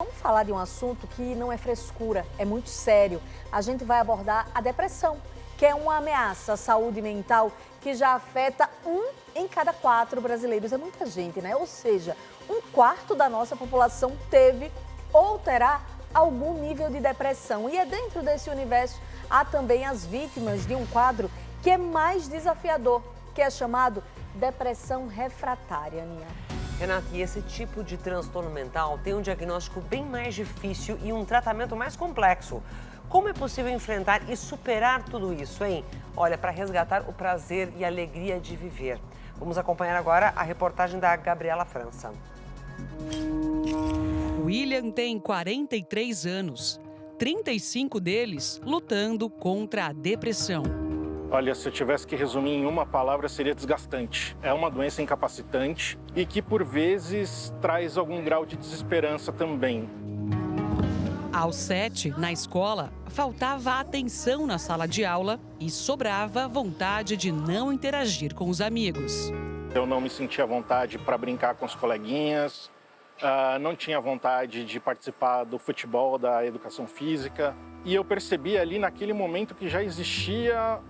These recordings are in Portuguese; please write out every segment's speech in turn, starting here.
Vamos falar de um assunto que não é frescura, é muito sério. A gente vai abordar a depressão, que é uma ameaça à saúde mental que já afeta 1 em cada 4 brasileiros. É muita gente, né? Ou seja, 1/4 da nossa população teve ou terá algum nível de depressão. E é dentro desse universo há também as vítimas de um quadro que é mais desafiador, que é chamado depressão refratária, Aninha. Renata, e esse tipo de transtorno mental tem um diagnóstico bem mais difícil e um tratamento mais complexo. Como é possível enfrentar e superar tudo isso, hein? Olha, para resgatar o prazer e a alegria de viver. Vamos acompanhar agora a reportagem da Gabriela França. William tem 43 anos, 35 deles lutando contra a depressão. Olha, se eu tivesse que resumir em uma palavra, seria desgastante. É uma doença incapacitante e que, por vezes, traz algum grau de desesperança também. Aos 7, na escola, faltava atenção na sala de aula e sobrava vontade de não interagir com os amigos. Eu não me sentia à vontade para brincar com os coleguinhas, não tinha vontade de participar do futebol, da educação física. E eu percebi ali naquele momento que já existia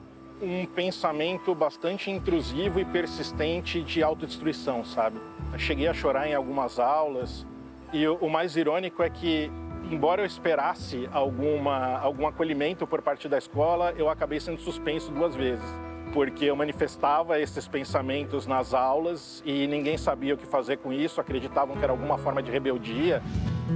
um pensamento bastante intrusivo e persistente de autodestruição, sabe? Eu cheguei a chorar em algumas aulas e o mais irônico é que, embora eu esperasse algum acolhimento por parte da escola, eu acabei sendo suspenso 2 vezes, porque eu manifestava esses pensamentos nas aulas e ninguém sabia o que fazer com isso, acreditavam que era alguma forma de rebeldia.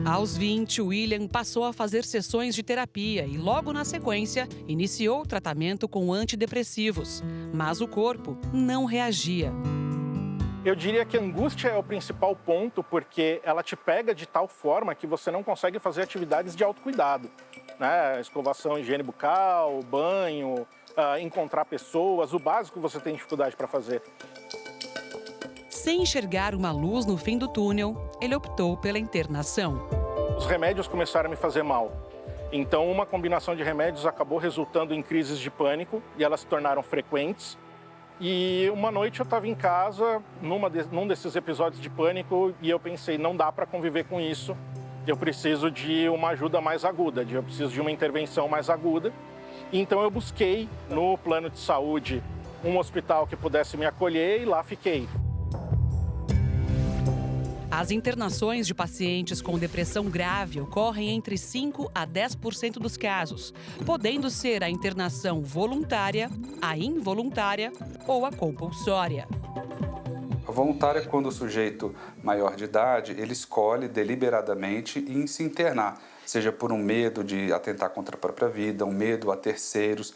Aos 20, William passou a fazer sessões de terapia e, logo na sequência, iniciou o tratamento com antidepressivos. Mas o corpo não reagia. Eu diria que a angústia é o principal ponto, porque ela te pega de tal forma que você não consegue fazer atividades de autocuidado, né? Escovação, higiene bucal, banho, encontrar pessoas, o básico você tem dificuldade para fazer. Sem enxergar uma luz no fim do túnel, ele optou pela internação. Os remédios começaram a me fazer mal. Então, uma combinação de remédios acabou resultando em crises de pânico e elas se tornaram frequentes. E uma noite eu estava em casa, num desses episódios de pânico, e eu pensei, não dá para conviver com isso. Eu preciso de uma ajuda mais aguda, eu preciso de uma intervenção mais aguda. Então eu busquei no plano de saúde um hospital que pudesse me acolher e lá fiquei. As internações de pacientes com depressão grave ocorrem entre 5 a 10% dos casos, podendo ser a internação voluntária, a involuntária ou a compulsória. A voluntária é quando o sujeito maior de idade, ele escolhe deliberadamente em se internar, seja por um medo de atentar contra a própria vida, um medo a terceiros,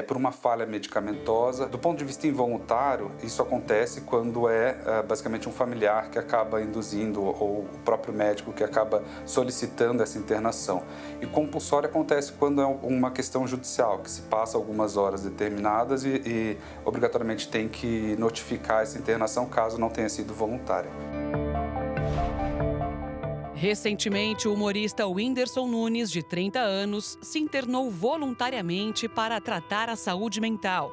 por uma falha medicamentosa. Do ponto de vista involuntário, isso acontece quando é basicamente um familiar que acaba induzindo ou o próprio médico que acaba solicitando essa internação. E compulsório acontece quando é uma questão judicial, que se passa algumas horas determinadas e obrigatoriamente tem que notificar essa internação caso não tenha sido voluntária. Recentemente, o humorista Whindersson Nunes, de 30 anos, se internou voluntariamente para tratar a saúde mental.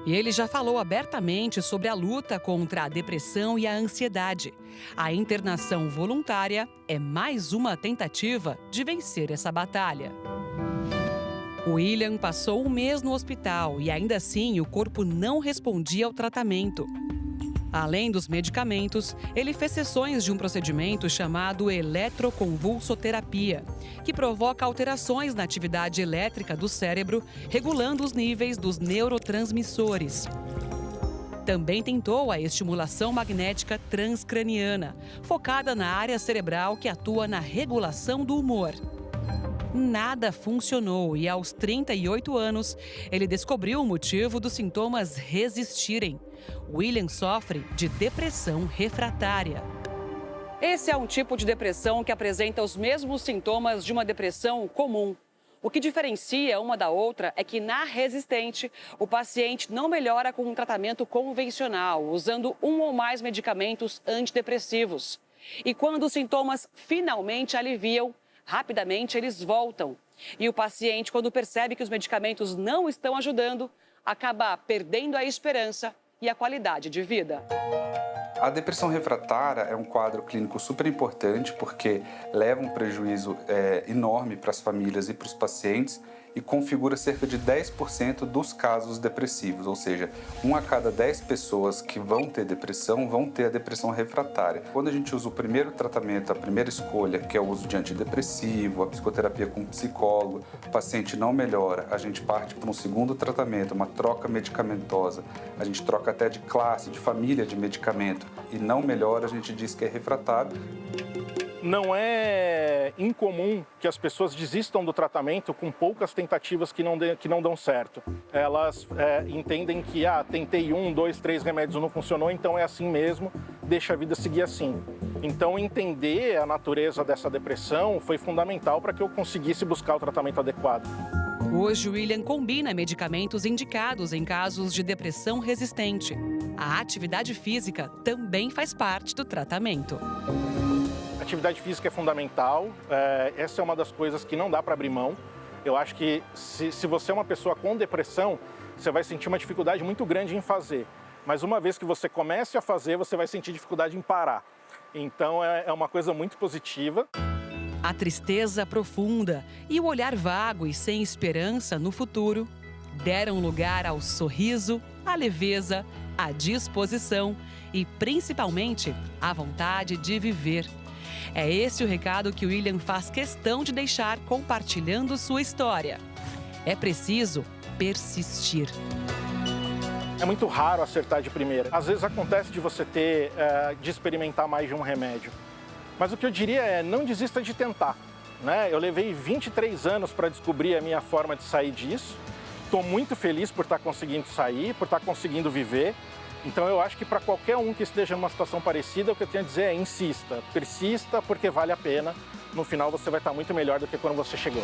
E ele já falou abertamente sobre a luta contra a depressão e a ansiedade. A internação voluntária é mais uma tentativa de vencer essa batalha. William passou 1 mês no hospital e ainda assim o corpo não respondia ao tratamento. Além dos medicamentos, ele fez sessões de um procedimento chamado eletroconvulsoterapia, que provoca alterações na atividade elétrica do cérebro, regulando os níveis dos neurotransmissores. Também tentou a estimulação magnética transcraniana, focada na área cerebral que atua na regulação do humor. Nada funcionou e, aos 38 anos, ele descobriu o motivo dos sintomas resistirem. William sofre de depressão refratária. Esse é um tipo de depressão que apresenta os mesmos sintomas de uma depressão comum. O que diferencia uma da outra é que, na resistente, o paciente não melhora com um tratamento convencional, usando 1 ou mais medicamentos antidepressivos. E quando os sintomas finalmente aliviam, rapidamente eles voltam. E o paciente, quando percebe que os medicamentos não estão ajudando, acaba perdendo a esperança e a qualidade de vida. A depressão refratária é um quadro clínico super importante porque leva um prejuízo enorme para as famílias e para os pacientes e configura cerca de 10% dos casos depressivos, ou seja, 1 a cada 10 pessoas que vão ter depressão vão ter a depressão refratária. Quando a gente usa o primeiro tratamento, a primeira escolha, que é o uso de antidepressivo, a psicoterapia com psicólogo, o paciente não melhora, a gente parte para um segundo tratamento, uma troca medicamentosa, a gente troca até de classe, de família de medicamento e não melhora, a gente diz que é refratário. Não é incomum que as pessoas desistam do tratamento com poucas tentativas que não dão certo. Elas entendem que, tentei 1, 2, 3 remédios, não funcionou, então é assim mesmo, deixa a vida seguir assim. Então, entender a natureza dessa depressão foi fundamental para que eu conseguisse buscar o tratamento adequado. Hoje, o William combina medicamentos indicados em casos de depressão resistente. A atividade física também faz parte do tratamento. Atividade física é fundamental, essa é uma das coisas que não dá para abrir mão. Eu acho que se você é uma pessoa com depressão, você vai sentir uma dificuldade muito grande em fazer. Mas uma vez que você comece a fazer, você vai sentir dificuldade em parar. Então é uma coisa muito positiva. A tristeza profunda e o olhar vago e sem esperança no futuro deram lugar ao sorriso, à leveza, à disposição e, principalmente, à vontade de viver. É esse o recado que o William faz questão de deixar compartilhando sua história. É preciso persistir. É muito raro acertar de primeira. Às vezes acontece de você de experimentar mais de um remédio. Mas o que eu diria é, não desista de tentar, né? Eu levei 23 anos para descobrir a minha forma de sair disso. Estou muito feliz por estar conseguindo sair, por estar conseguindo viver. Então eu acho que para qualquer um que esteja numa situação parecida, o que eu tenho a dizer é insista, persista, porque vale a pena. No final você vai estar muito melhor do que quando você chegou.